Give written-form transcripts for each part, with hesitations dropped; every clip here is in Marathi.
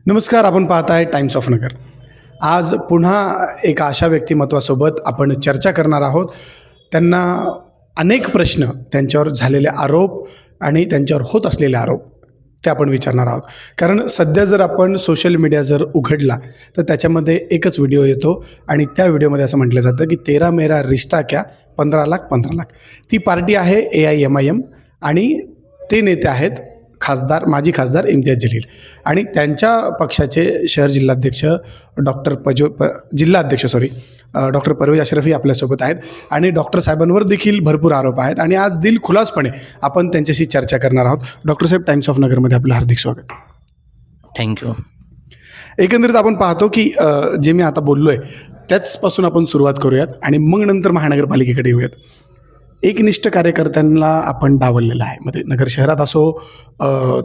नमस्कार, आपण पाहताय टाइम्स ऑफ नगर. आज पुन्हा एका अशा व्यक्तिमत्वासोबत आपण चर्चा करणार आहोत. त्यांना अनेक प्रश्न, त्यांच्यावर झालेले आरोप आणि त्यांच्यावर होत असलेले आरोप ते आपण विचारणार आहोत. कारण सध्या जर आपण सोशल मीडिया जर उघडला तर त्याच्यामध्ये एकच व्हिडिओ येतो आणि त्या व्हिडिओमध्ये असं म्हटलं जातं की 13 मेरा रिश्ता क्या, 15 लाख 15 लाख. ती पार्टी आहे AIMIM आणि ते नेते आहेत माजी खासदार इम्तियाज जलील आणि त्यांच्या पक्षाचे शहर जिल्हाध्यक्ष डॉक्टर परवेज अशरफी आपल्यासोबत आहेत आणि डॉक्टर साहेबांवर देखील भरपूर आरोप आहेत आणि आज दिलखुलासपणे आपण त्यांच्याशी चर्चा करणार आहोत. डॉक्टर साहेब, टाइम्स ऑफ नगरमध्ये आपलं हार्दिक स्वागत. थँक्यू. एकंदरीत आपण पाहतो की जे मी आता बोललो आहे त्याचपासून आपण सुरुवात करूयात आणि मग नंतर महानगरपालिकेकडे येऊयात. एकनिष्ठ कार्यकर्त्यांना आपण डावललेलं आहे. मध्ये नगर शहरात असो,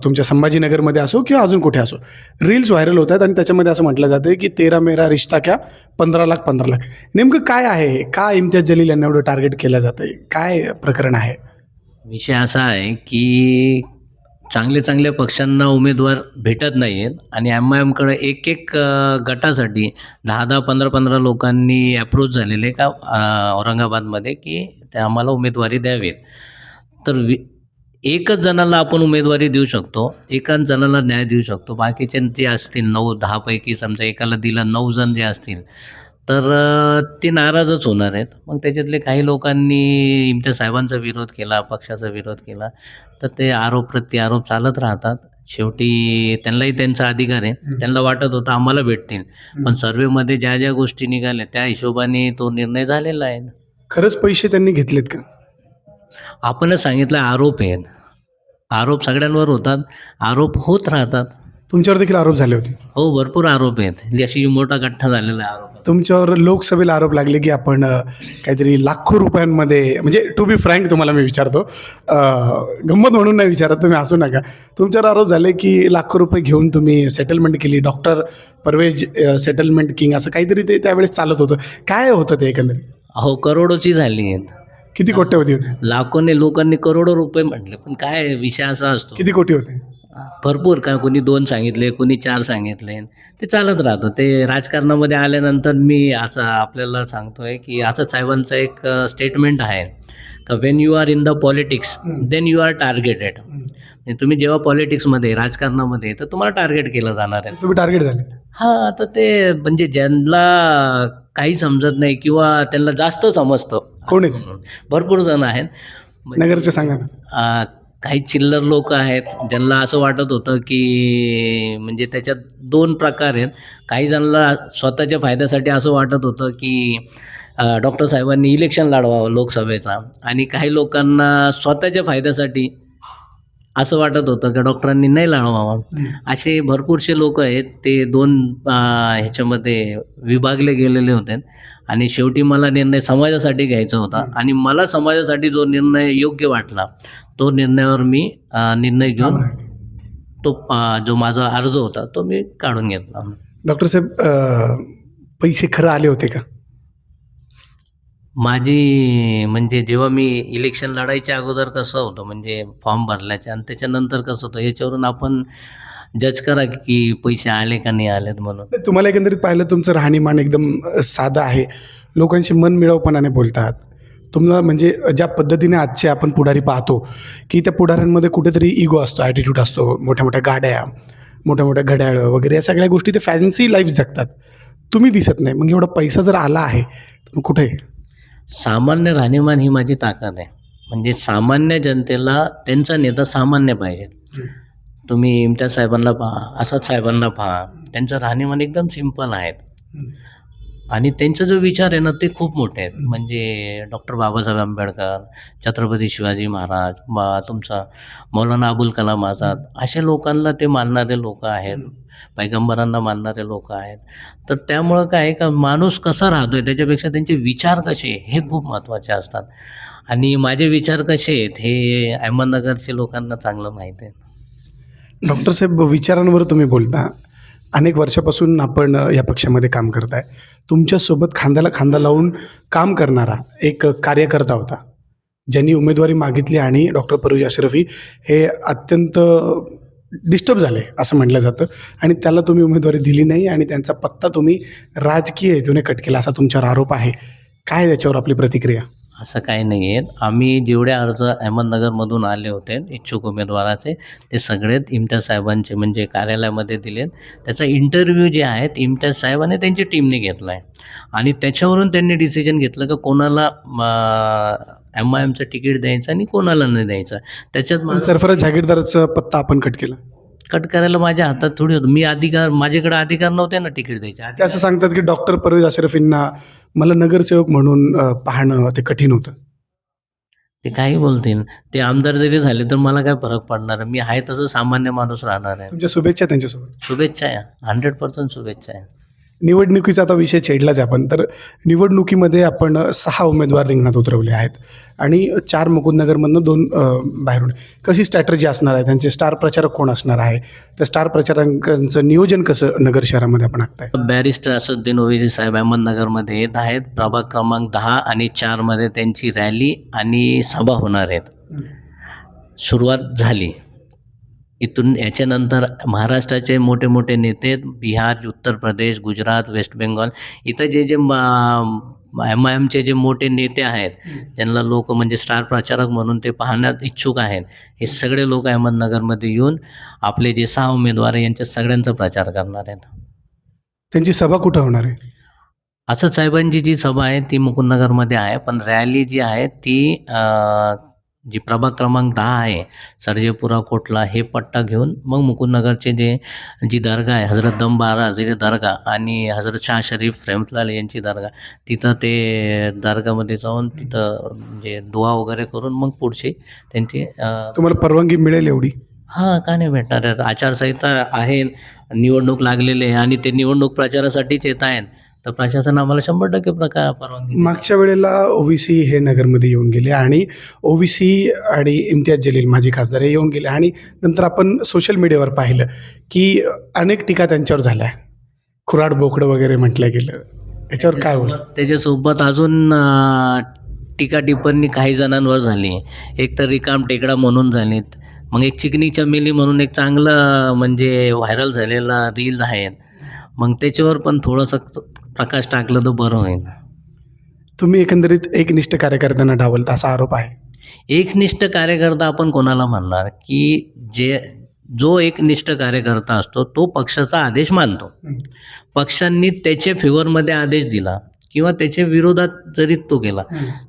तुमच्या संभाजीनगरमध्ये असो किंवा अजून कुठे असो, रील्स व्हायरल होत आहेत आणि त्याच्यामध्ये असं म्हटलं जातं की 13 मेरा रिश्ता क्या, 15 लाख 15 लाख. नेमकं काय आहे हे? का इम्तियाज जलील यांना एवढं टार्गेट केलं जातं आहे? काय प्रकरण आहे? विषय असा आहे की चांगल्या पक्षांना उमेदवार भेटत नाही आहेत आणि MIMकडे एक गटासाठी 10 15 लोकांनी अप्रोच झालेले का औरंगाबादमध्ये की ते आम्हाला उमेदवारी द्यावीत. तर एकच जणाला आपण उमेदवारी देऊ शकतो, एकाच जणाला न्याय देऊ शकतो. बाकीचे जे असतील 9-10 पैकी समजा एकाला दिलं, 9 जण जे असतील तर ते नाराजच होणार आहेत. मग त्याच्यातले काही लोकांनी इम्तियाज साहेबांचा विरोध केला, पक्षाचा विरोध केला, तर ते आरोप प्रत्यारोप चालत राहतात. शेवटी त्यांनाही त्यांचा अधिकार आहे. त्यांना वाटत होतं आम्हाला भेटतील, पण सर्वेमध्ये ज्या ज्या गोष्टी निघाल्या त्या हिशोबाने तो निर्णय झालेला आहे. खरंच पैसे त्यांनी घेतलेत का? आपणच सांगितलं आरोप आहेत. आरोप सगळ्यांवर होतात, आरोप होत राहतात. तुमच्यावर देखील आरोप झाले होते? हो, भरपूर आरोप आहेत. अशी मोठा गठ्ठा झालेला आरोप. तुमच्यावर लोकसभेला आरोप लागले की आपण काहीतरी लाखो रुपयांमध्ये, म्हणजे टू बी फ्रँक तुम्हाला मी विचारतो, गंमत म्हणून नाही विचारत, तुम्ही असू नका. तुमच्यावर आरोप झाले की लाखो रुपये घेऊन तुम्ही सेटलमेंट केली, डॉक्टर परवेज सेटलमेंट किंग असं काहीतरी ते त्यावेळेस चालत होतं. काय होतं ते एकंदरीत? हो, करोडोची झाली आहेत. किती कोट्यवधी होते? लाखोने लोकांनी करोडो रुपये म्हटले, पण काय विषय असा असतो. किती कोटी होते? भरपूर, का कोणी 2 सांगितले, कोणी 4 सांगितले, ते चालत राहतं. ते राजकारणामध्ये आल्यानंतर मी असं आपल्याला सांगतोय की असं साहेबांचं एक स्टेटमेंट आहे का when you are in the politics then you are targeted. तुम्ही जेव्हा पॉलिटिक्समध्ये, राजकारणामध्ये, तर तुम्हाला टार्गेट केलं जाणार आहे. तुम्ही टार्गेट झाले? हां, तर ते म्हणजे ज्यांना काही समजत नाही किंवा त्यांना जास्त समजतं, कोण आहेत? भरपूर जण आहेत. नगरचे सांगा ना. काही चिल्लर लोक आहेत ज्यांना असं वाटत होतं की म्हणजे त्याच्यात 2 प्रकार आहेत. काही जणांना स्वतःच्या फायद्यासाठी असं वाटत होतं की डॉक्टर साहेबांनी इलेक्शन लढवावं लोकसभेचा, आणि काही लोकांना स्वतःच्या फायद्यासाठी असं वाटत होतं की डॉक्टरांनी नाही लढवावं. असे भरपूरसे लोक आहेत. ते 2 ह्याच्यामध्ये विभागले गेलेले होते आणि शेवटी मला निर्णय समाजासाठी घ्यायचा होता आणि मला समाजासाठी जो निर्णय योग्य वाटला तो निर्णयावर मी निर्णय घेऊन तो जो माझा अर्ज होता तो मी काढून घेतला. डॉक्टर साहेब, पैसे खरं आले होते का? माझी म्हणजे जेव्हा मी इलेक्शन लढायच्या अगोदर कसं होतं, म्हणजे फॉर्म भरल्याच्या आणि त्याच्यानंतर कसं होतं, याच्यावरून आपण जज करा की पैसे आले का नाही आलेत म्हणून. तुम्हाला एकंदरीत पाहिलं तुमचं राहणीमान एकदम साधं आहे, लोकांशी मन मिळवपणाने बोलतात. तुम्हाला म्हणजे ज्या पद्धतीने आजचे आपण पुढारी पाहतो की त्या पुढाऱ्यांमध्ये कुठेतरी इगो असतो, ॲटिट्यूड असतो, मोठ्या मोठ्या गाड्या, मोठ्या मोठ्या घड्याळं वगैरे, या सगळ्या गोष्टी ते फॅन्सी लाईफ जगतात. तुम्ही दिसत नाही. मग एवढा पैसा जर आला आहे तर मग कुठे? सामान्य राहणीमान ही माझी ताकद आहे. म्हणजे सामान्य जनतेला त्यांचा नेता सामान्य पाहिजे. तुम्ही इम्तियाज साहेबांना पहा, असद साहेबांना पहा, त्यांचं राहणीमान एकदम सिम्पल आहेत आणि त्यांचा जो विचार आहे ना ते खूप मोठे आहेत. म्हणजे डॉक्टर बाबासाहेब आंबेडकर, छत्रपती शिवाजी महाराज, तुमचा मौलाना अबुल कलाम आझाद, अशा लोकांना ते मानणारे लोक आहेत, पैगंबरांना मानणारे लोक आहेत. तर त्यामुळं काय आहे का माणूस कसा राहतो आहे त्याच्यापेक्षा त्यांचे विचार कसे हे खूप महत्त्वाचे असतात आणि माझे विचार कसे आहेत हे अहमदनगरचे लोकांना चांगलं माहीत आहे. डॉक्टर साहेब, विचारांवर तुम्ही बोलता. अनेक वर्षापासून आपण या पक्षामध्ये काम करताय. तुमच्यासोबत खांद्याला खांदा लावून काम करणारा एक कार्यकर्ता होता ज्यांनी उमेदवारी मागितली आणि डॉक्टर परवेज अशरफी हे अत्यंत डिस्टर्ब झाले असं म्हटलं जातं आणि त्याला तुम्ही उमेदवारी दिली नाही आणि त्यांचा पत्ता तुम्ही राजकीय हेतूने कट केला असा तुमच्यावर आरोप आहे. काय त्याच्यावर आपली प्रतिक्रिया? असं काही नाही आहे. आम्ही जेवढे अर्ज अहमदनगरमधून आले होते इच्छुक उमेदवाराचे ते सगळेच इम्तियाज साहेबांचे म्हणजे कार्यालयामध्ये दिलेत. त्याचा इंटरव्ह्यू जे आहेत इम्तियाज साहेब आणि त्यांची टीमने घेतला आहे आणि त्याच्यावरून त्यांनी डिसिजन घेतलं की कोणाला MIMचं तिकीट द्यायचं आणि कोणाला नाही द्यायचं. त्याच्यात पण सरफराज जागीरदारचा पत्ता आपण कट केला. कट करायला माझ्या हातात थोडी होतं. माझ्याकडे अधिकार नव्हते ना तिकीट द्यायचे. ते असं सांगतात की डॉक्टर परवेज अशरफींना मला नगरसेवक म्हणून पाहणं ते कठीण होतं. ते काही बोलतील. ते आमदार जरी झाले तर मला काय फरक पडणार. मी आहे तसं सामान्य माणूस राहणार आहे. तुमच्या शुभेच्छा त्यांच्यासोबत. शुभेच्छा आहे, 100% शुभेच्छा आहे. निवडणुकीचा आता विषय छेडलाच आहे आपण. तर निवडणुकीमध्ये आपण 6 उमेदवार रिंगणात उतरवले आहेत आणि 4 मुकुंदनगरमधनं 2 बाहेरून. कशी स्ट्रॅटर्जी असणार आहे? त्यांचे स्टार प्रचारक कोण असणार आहे? त्या स्टार प्रचारकांचं नियोजन कसं नगर शहरामध्ये आपण आखताय? बॅरिस्टर असदुद्दीन ओवैसी साहेब अहमदनगरमध्ये येत आहेत. प्रभाग क्रमांक 10 आणि 4मध्ये त्यांची रॅली आणि सभा होणार आहेत. सुरुवात झाली. इथून याच्यानंतर महाराष्ट्राचे मोठे मोठे नेते बिहार, उत्तर प्रदेश, गुजरात, वेस्ट बेंगॉल इथं जे MIMचे जे मोठे नेते आहेत ज्यांना लोक म्हणजे स्टार प्रचारक म्हणून ते पाहण्यात इच्छुक आहेत, हे सगळे लोक अहमदनगरमध्ये येऊन आपले जे 6 उमेदवार आहे यांच्या सगळ्यांचा प्रचार करणार आहेत. त्यांची सभा कुठं होणार आहे? असद साहेबांची जी सभा आहे ती मुकुंदनगरमध्ये आहे, पण रॅली जी आहे ती जी प्रभाग क्रमांक 10 आहे सर्जेपुरा कोटला हे पट्टा घेऊन मग मुकुंदनगरचे जी दर्गा आहे हजरत दम बारा हजेरी दर्गा आणि हजरत शाह शरीफ रहमतुल्लाह अलैह यांची दर्गा, तिथं ते दर्गामध्ये जाऊन तिथं म्हणजे दुआ वगैरे करून मग पुढची त्यांची तुम्हाला परवानगी मिळेल एवढी? हां, का नाही भेटणार आहे. आचारसंहिता आहे, निवडणूक लागलेली आहे आणि ते निवडणूक प्रचारासाठीच येत आहेत, तर प्रशासन आम्हाला 100% परवानगी. मागच्या वेळेला ओवीसी हे नगरमध्ये येऊन गेले आणि ओवीसी आणि इम्तियाज जलील माजी खासदार हे येऊन गेले आणि नंतर आपण सोशल मीडियावर पाहिलं की अनेक टीका त्यांच्यावर झाल्या, खुराड बोकडं वगैरे म्हटलं गेलं. याच्यावर काय होईल? त्याच्यासोबत अजून टीका टिप्पणी काही जणांवर झाली. एक तर रिकाम टेकडा म्हणून झालीत, मग एक चिकनी चमेली म्हणून एक चांगलं म्हणजे व्हायरल झालेला रील आहेत, मग त्याच्यावर पण थोडंसं प्रकाश टाकलं तर बरं होईल. तुम्ही एकंदरीत एकनिष्ठ कार्यकर्त्यांना डावलता असा आरोप आहे. एकनिष्ठ कार्यकर्ता आपण कोणाला म्हणणार की जो एकनिष्ठ कार्यकर्ता असतो तो पक्षाचा आदेश मानतो. पक्षांनी त्याच्या फेवरमध्ये आदेश दिला किंवा त्याच्या विरोधात जरी तो केला.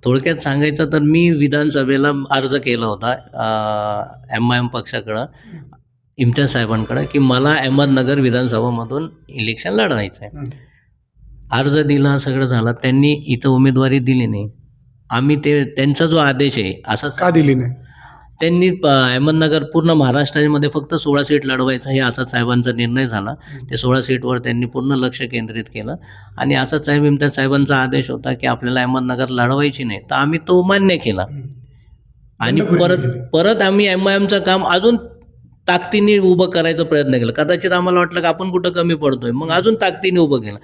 थोडक्यात सांगायचं तर मी विधानसभेला अर्ज केला होता MIM पक्षाकडं, इम्तियाज साहेबांकडं, की मला अहमदनगर विधानसभामधून इलेक्शन लढवायचं आहे. अर्ज दिला, सगळं झालं, त्यांनी इथं उमेदवारी दिली नाही. आम्ही त्यांचा जो आदेश आहे असं का दिली नाही? त्यांनी अहमदनगर पूर्ण महाराष्ट्रामध्ये फक्त 16 सीट लढवायचा हे आझाद साहेबांचा निर्णय झाला. ते 16 सीटवर त्यांनी पूर्ण लक्ष केंद्रित केलं आणि आझाद साहेब इम्तियाज साहेबांचा आदेश होता की आपल्याला अहमदनगर लढवायची नाही, तर आम्ही तो मान्य केला आणि परत आम्ही MIMचं काम अजून ताकदीने उभं करायचा प्रयत्न केला. कदाचित आम्हाला वाटलं की आपण कुठं कमी पडतोय, मग अजून ताकदीने उभं केलं.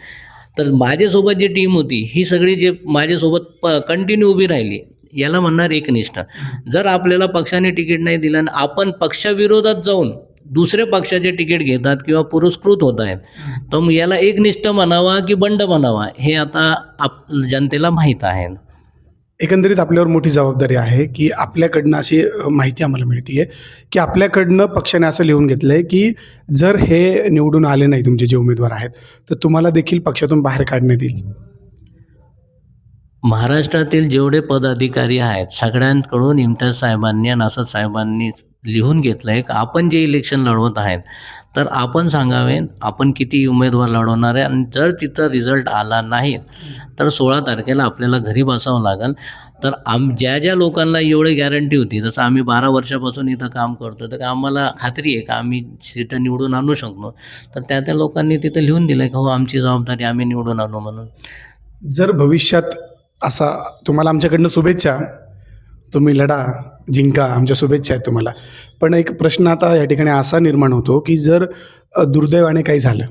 तर माझ्यासोबत जी टीम होती ही सगळी जे माझ्यासोबत कंटिन्यू उभी राहिली याला म्हणणार एकनिष्ठ. जर आपल्याला पक्षाने तिकीट नाही दिलं आणि आपण पक्षाविरोधात जाऊन दुसऱ्या पक्षाचे तिकीट घेतात किंवा पुरस्कृत होत आहेत, तर मग याला एकनिष्ठ म्हणावा की बंड म्हणावा हे आता जनतेला माहीत आहे. एकंदरीत आपल्यावर मोठी जबाबदारी आहे की आपल्याकडनं अशी माहिती आम्हाला मिळते आहे की आपल्याकडनं पक्षाने असं लिहून घेतलं आहे की जर हे निवडून आले नाही तुमचे जे उमेदवार आहेत तर तुम्हाला देखील पक्षातून बाहेर काढण्यात येईल. महाराष्ट्रातील जेवढे पदाधिकारी आहेत सगळ्यांकडून इम्तियाज साहेबांनी आणि असद साहेबांनी लिहून घेतलं आहे की आपण जे इलेक्शन लढवत आहेत तर आपण सांगावे आपण किती उमेदवार लढवणार आहे आणि जर तिथं रिझल्ट आला नाही तर 16 तारखेला आपल्याला घरी बसावं लागेल. तर ज्या लोकांना एवढी गॅरंटी होती, जसं आम्ही 12 वर्षापासून इथं काम करतो, तर आम्हाला खात्री आहे का आम्ही सीटं निवडून आणू शकतो, तर त्या लोकांनी तिथं लिहून दिलं आहे की हो आमची जबाबदारी आम्ही निवडून आणू म्हणून. जर भविष्यात असा तुम्हाला आमच्याकडनं शुभेच्छा, तुम्ही लढा, जिंका, आमच्या शुभेच्छा आहेत तुम्हाला. पण एक प्रश्न आता या ठिकाणी असा निर्माण होतो की जर दुर्दैवाने काही झालं,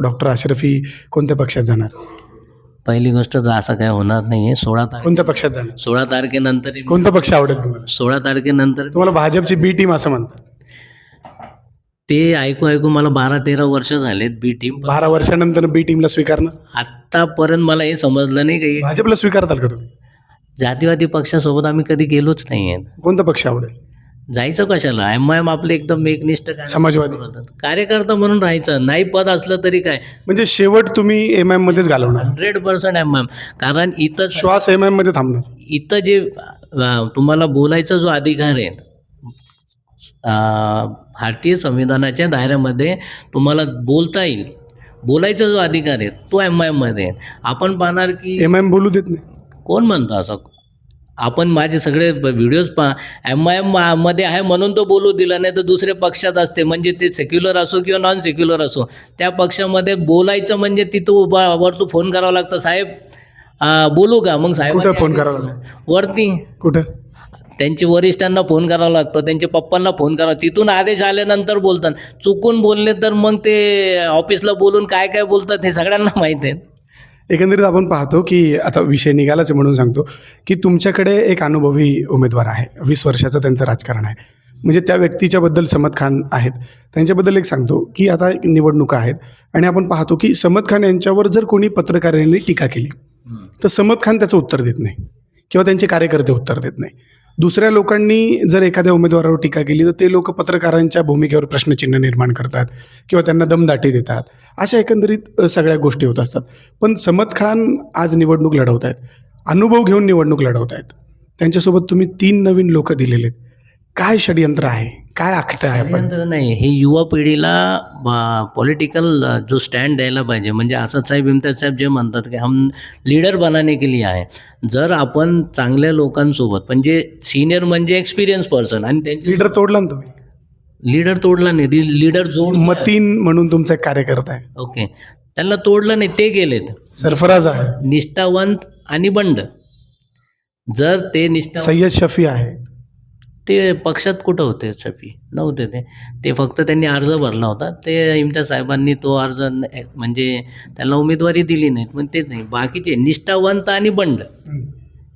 डॉक्टर अशरफी कोणत्या पक्षात जाणार? पहिली गोष्ट तर असं काय होणार नाही आहे. 16 कोणत्या पक्षात जाणार? 16 तारखेनंतर कोणता पक्ष आवडेल तुम्हाला? 16 तारखेनंतर तुम्हाला भाजपची बी टीम असं म्हणतात. ते ऐकू ऐकू मला 12-13 वर्ष झालेत बी टीम. 12 वर्षानंतर बी टीमला स्वीकारणं. आत्तापर्यंत मला हे समजलं नाही की भाजपला स्वीकारताल का तुम्ही? जातीवादी पक्षासोबत आम्ही कधी गेलोच नाही आहेत. कोणता पक्ष आवडेल? जायचं कशाला? एम आपले एकदम एकनिष्ठ समाजवादी. कार्यकर्ता म्हणून राहायचं, नाही पद असलं तरी काय, म्हणजे शेवट तुम्ही एमआयएम मध्येच घालवणार, 100% कारण इथं श्वास एमआयएम मध्ये थांबणार. इथं जे तुम्हाला बोलायचा जो अधिकार आहे भारतीय संविधानाच्या दायऱ्यामध्ये तुम्हाला बोलता येईल, बोलायचा जो अधिकार आहे तो एमआयएममध्ये आहे. आपण पाहणार की एमआयएम बोलू देत नाही. कोण म्हणतं असं? आपण माझे सगळे व्हिडिओज पहा, एमआयएम मध्ये आहे म्हणून तो बोलू दिला, नाही तर दुसऱ्या पक्षात असते, म्हणजे ते सेक्युलर असो किंवा नॉन सेक्युलर असो, त्या पक्षामध्ये बोलायचं म्हणजे तिथं उभा वरतून फोन करावा लागतं, साहेब बोलू का? मग साहेब कुठं फोन करावा लागतो? वरती कुठं? त्यांच्या वरिष्ठांना फोन करावा लागतो, त्यांच्या पप्पांना फोन करावा, तिथून आदेश आल्यानंतर बोलतात. चुकून बोलले तर मग ते ऑफिसला बोलून काय काय बोलतात हे सगळ्यांना माहीत आहे. एकंदरीत आपण पाहतो की आता विषय निघालाच आहे म्हणून सांगतो की तुमच्याकडे एक अनुभवी उमेदवार आहे, 20 वर्षाचं त्यांचं राजकारण आहे. म्हणजे त्या व्यक्तीच्याबद्दल समद खान आहेत, त्यांच्याबद्दल एक सांगतो की आता एक निवडणुका आहेत आणि आपण पाहतो की समद खान यांच्यावर जर कोणी पत्रकारांनी टीका केली तर समद खान त्याचं उत्तर देत नाही किंवा त्यांचे कार्यकर्ते उत्तर देत नाही. दुसऱ्या लोकांनी जर एखाद्या उमेदवारावर टीका केली तर ते लोक पत्रकारांच्या भूमिकेवर प्रश्नचिन्ह निर्माण करतात किंवा त्यांना दमदाटी देतात. अशा एकंदरीत सगळ्या गोष्टी होत असतात. पण समद खान आज निवडणूक लढवत आहेत, अनुभव घेऊन निवडणूक लढवत आहेत. त्यांच्यासोबत तुम्ही 3 नवीन लोक दिलेले आहेत. काय षडयंत्र आहे, काय आखतं आहे आपण? षडयंत्र नाही, हे युवा पिढीला पॉलिटिकल जो स्टँड द्यायला पाहिजे. म्हणजे असद साहेब, इम्तियाज साहेब जे म्हणतात की हम लीडर बनाने के लिए आहे. जर आपण चांगल्या लोकांसोबत, म्हणजे सिनियर म्हणजे एक्सपिरियन्स पर्सन, आणि त्यांची लीडर तोडला ना तुम्ही. लीडर तोडला नाही, लीडर जोड. मतीन म्हणून तुमचा एक कार्यकर्ता आहे, ओके, त्यांना तोडलं नाही, ते गेलेत. सरफराज आहे, निष्ठावंत आणि बंड. जर ते सय्यद शफी आहे, ते पक्षात कुठं होते? शफी नव्हते. ते फक्त त्यांनी अर्ज भरला होता, ते इम्तियाज साहेबांनी तो अर्ज म्हणजे त्यांना उमेदवारी दिली नाही, पण ते नाही. बाकीचे निष्ठावंत आणि बंड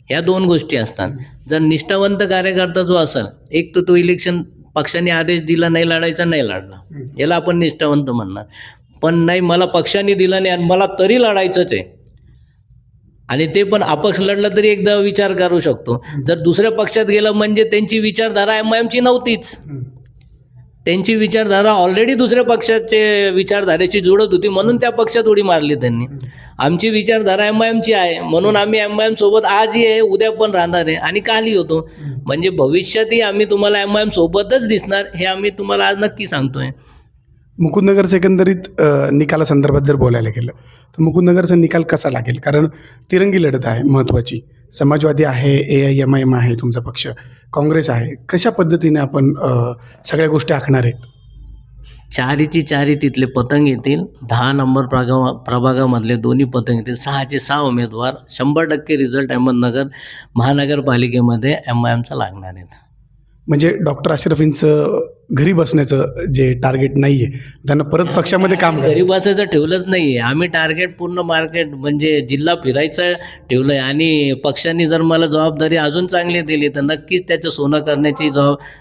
ह्या 2 गोष्टी असतात. जर निष्ठावंत कार्यकर्ता जो असेल, एक तर तो इलेक्शन पक्षाने आदेश दिला नाही लढायचा, नाही लढला, याला आपण निष्ठावंत म्हणणार. पण नाही, मला पक्षाने दिला नाही आणि मला तरी लढायचंच आहे, आणि ते पण अपक्ष लढलं तरी एकदा विचार करू शकतो. जर दुसऱ्या पक्षात गेलं म्हणजे त्यांची विचारधारा एमआयएमची नव्हतीच. त्यांची विचारधारा ऑलरेडी दुसऱ्या पक्षाचे विचारधारेशी जुळत होती, म्हणून त्या पक्षात उडी मारली त्यांनी. आमची विचारधारा एमआयएमची आहे, म्हणून आम्ही एमआयएम सोबत आजही आहे, उद्या पण राहणार आहे आणि कालही होतो. म्हणजे भविष्यातही आम्ही तुम्हाला एमआयएम सोबतच दिसणार, हे आम्ही तुम्हाला आज नक्की सांगतोय. मुकुंदनगरचं एकंदरीत निकालासंदर्भात जर बोलायला गेलं तर मुकुंदनगरचा निकाल कसा लागेल? कारण तिरंगी लढत आहे महत्त्वाची. समाजवादी आहे, AIMIM आहे तुमचा पक्ष, काँग्रेस आहे. कशा पद्धतीने आपण सगळ्या गोष्टी आखणार आहेत? 4ची 4 तिथले पतंग येतील. 10 नंबर प्रभागामधले दोन्ही पतंग येतील. 6चे 6 उमेदवार. 100% रिझल्ट अहमदनगर महानगरपालिकेमध्ये एमआयएमचा लागणार आहेत. म्हणजे डॉक्टर अशरफींचं घरी बसण्याचं जे टार्गेट नाही आहे, त्यांना परत पक्षामध्ये काम घरी बसायचं ठेवलंच नाही आहे. आम्ही टार्गेट पूर्ण मार्केट म्हणजे जिल्हा फिरायचं ठेवलं आहे, आणि पक्षाने जर मला जबाबदारी अजून चांगली दिली तर नक्कीच त्याचं सोनं करण्याची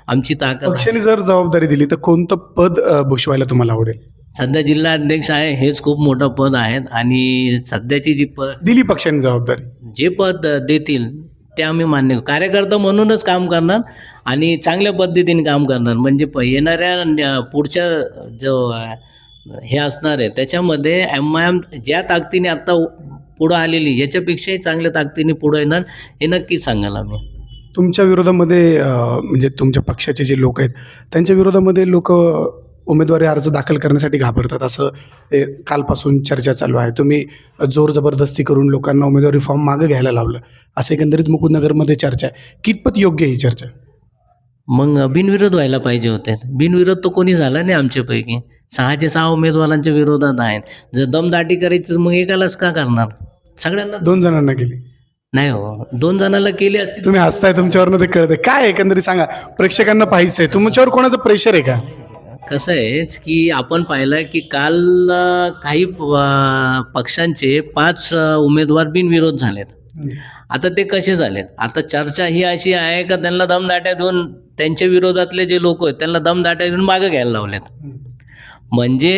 आमची ताकद आहे. पक्षाने जर जबाबदारी दिली तर कोणतं पद भूषवायला तुम्हाला आवडेल? सध्या जिल्हा अध्यक्ष आहे, हेच खूप मोठं पद आहे, आणि सध्याची जी दिली पक्षाने जबाबदारी, जे पद देतील ते आम्ही मान्य, कार्यकर्ता म्हणूनच काम करणार आणि चांगल्या पद्धतीने काम करणार. म्हणजे येणाऱ्या पुढच्या जो हे असणार आहे त्याच्यामध्ये एमआयएम ज्या ताकदीने आत्ता पुढं आलेली याच्यापेक्षाही चांगल्या ताकदीने पुढं येणार, हे नक्कीच सांगाल आम्ही. तुमच्या विरोधामध्ये म्हणजे तुमच्या पक्षाचे जे लोक आहेत त्यांच्या विरोधामध्ये लोक उमेदवारी अर्ज दाखल करण्यासाठी घाबरतात, असं कालपासून चर्चा चालू आहे. तुम्ही जोर जबरदस्ती करून लोकांना उमेदवारी फॉर्म मागं घ्यायला लावलं, असं एकंदरीत मुकुंदनगरमध्ये चर्चा आहे. कितपत योग्य आहे ही चर्चा? मग बिनविरोध व्हायला पाहिजे होते. बिनविरोध तर कोणी झाला नाही आमच्यापैकी. 6चे 6 उमेदवारांच्या विरोधात आहेत. जर दमदाटी करायची तर मग एकालाच का करणार? सगळ्यांना 2 जणांना केली नाही हो, 2 जणांना केली असती. तुम्ही हसताय, तुमच्यावरनं ते कळतंय. काय एकंदरीत सांगा, प्रेक्षकांना पाहायचं आहे, तुमच्यावर कोणाचं प्रेशर आहे का? कसं आहेच की आपण पाहिलं की काल काही पक्षांचे 5 उमेदवार बिनविरोध झालेत. आता ते कसे झालेत, आता चर्चा ही अशी आहे का त्यांना दमदाट्या देऊन त्यांच्या विरोधातले जे लोक आहेत त्यांना दमदाट्या देऊन मागं घ्यायला लावलेत. म्हणजे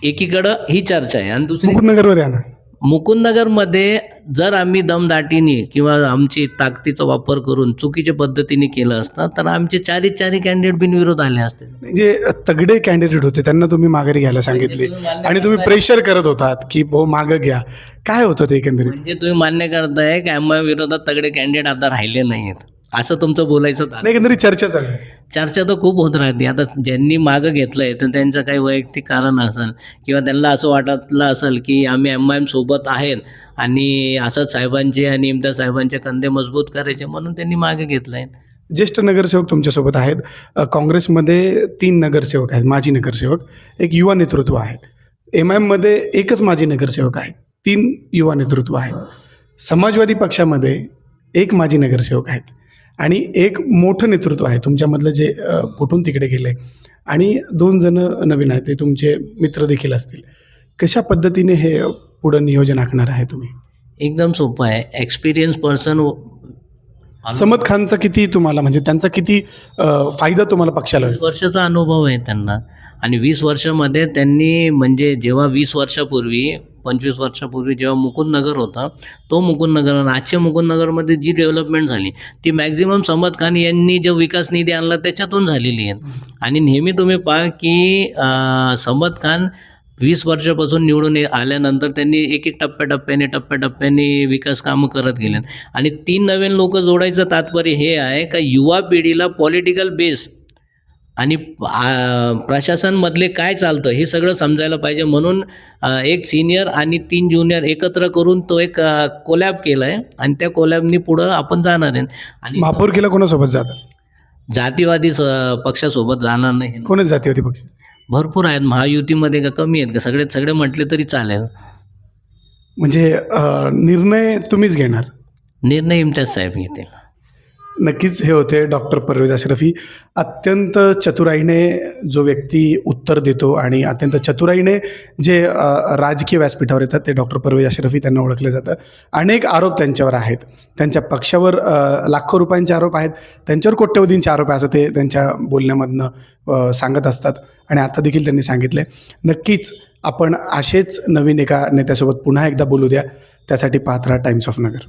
एकीकडं ही चर्चा आहे आणि दुसरी मुकुंदनगरवर या ना. मुकुंदनगरमध्ये जर आम्ही दमदाटीने किंवा आमची ताकदीचा वापर करून चुकीच्या पद्धतीने केलं असतं तर आमचे चारी कॅन्डिडेट बिनविरोध आले असते. जे तगडे कॅन्डिडेट होते त्यांना तुम्ही माघारी घ्यायला सांगितले आणि तुम्ही प्रेशर करत होतात की भाऊ मागं घ्या. काय होतं ते एकंदरीत? म्हणजे तुम्ही मान्य करताय की आम्हा विरोधात तगडे कॅन्डिडेट आता राहिले नाहीत असं तुमचं बोलायचं तात्पर्य. नाही, एकंदरीत चर्चा चालू आहे. चर्चा तर खूप होत राहते. आता ज्यांनी मागं घेतलंय तर त्यांचं काही वैयक्तिक कारण असेल किंवा त्यांना असं वाटलं असेल की आम्ही MIM सोबत आहेत आणि असद साहेबांचे आणि इम्तियाज साहेबांचे कंधे मजबूत करायचे म्हणून त्यांनी मागे घेतलंय. ज्येष्ठ नगरसेवक तुमच्यासोबत आहेत. काँग्रेसमध्ये 3 नगरसेवक आहेत, माजी नगरसेवक, एक युवा नेतृत्व आहे. MIMमध्ये एकच माजी नगरसेवक आहे, 3 युवा नेतृत्व आहेत. समाजवादी पक्षामध्ये एक माजी नगरसेवक आहेत आणि एक मोठं नेतृत्व आहे तुमच्यामधलं जे फुटून तिकडे गेलं आहे आणि 2 जण नवीन आहेत, ते तुमचे मित्र देखील असतील. कशा पद्धतीने हे पुढं नियोजन आखणार आहे तुम्ही? एकदम सोपं आहे. एक्सपिरियन्स पर्सन समद खानचा किती तुम्हाला, म्हणजे त्यांचा किती फायदा तुम्हाला पक्षाला होईल? 20 वर्षाचा अनुभव आहे त्यांना आणि 20 वर्षामध्ये त्यांनी म्हणजे जेव्हा 20 वर्षापूर्वी 25 वर्षापूर्वी जेव्हा मुकुंदनगर होता तो मुकुंदनगर आणि आजच्या मुकुंदनगरमध्ये जी डेव्हलपमेंट झाली ती मॅक्झिमम समद खान यांनी जो विकास निधी आणला त्याच्यातून झालेली आहे. आणि नेहमी तुम्ही पहा की समद खान 20 वर्षापासून निवडून आल्यानंतर त्यांनी एक टप्प्याटप्प्याने विकास कामं करत गेलेत. आणि 3 नवीन लोक जोडायचं तात्पर्य हे आहे का युवा पिढीला पॉलिटिकल बेस आणि प्रशासनमधले काय चालतं हे सगळं समजायला पाहिजे. म्हणून एक सिनियर आणि 3 ज्युनियर एकत्र करून तो एक कोलॅब केला आहे आणि त्या कोलॅबनी पुढं आपण जाणार आहे. आणि महापौरकीला कोणासोबत जातात? जातीवादी पक्षासोबत जाणार नाही. कोणच जातीवादी पक्ष? भरपूर आहेत. महायुतीमध्ये का कमी आहेत का? सगळे म्हटले तरी चालेल. म्हणजे निर्णय तुम्हीच घेणार? निर्णय इम्तियाज साहेब घेतील. नक्कीच हे होते डॉक्टर परवेज अशरफी. अत्यंत चतुराईने जो व्यक्ती उत्तर देतो आणि अत्यंत चतुराईने जे राजकीय व्यासपीठावर येतात ते डॉक्टर परवेज अशरफी, त्यांना ओळखलं जातं. अनेक आरोप त्यांच्यावर आहेत, त्यांच्या पक्षावर लाखो रुपयांचे आरोप आहेत, त्यांच्यावर कोट्यवधींचे आरोप आहे असं ते त्यांच्या बोलण्यामधनं सांगत असतात आणि आता देखील त्यांनी सांगितले. नक्कीच आपण असेच नवीन एका नेत्यासोबत पुन्हा एकदा बोलू द्या. त्यासाठी पाहत राहा टाइम्स ऑफ नगर.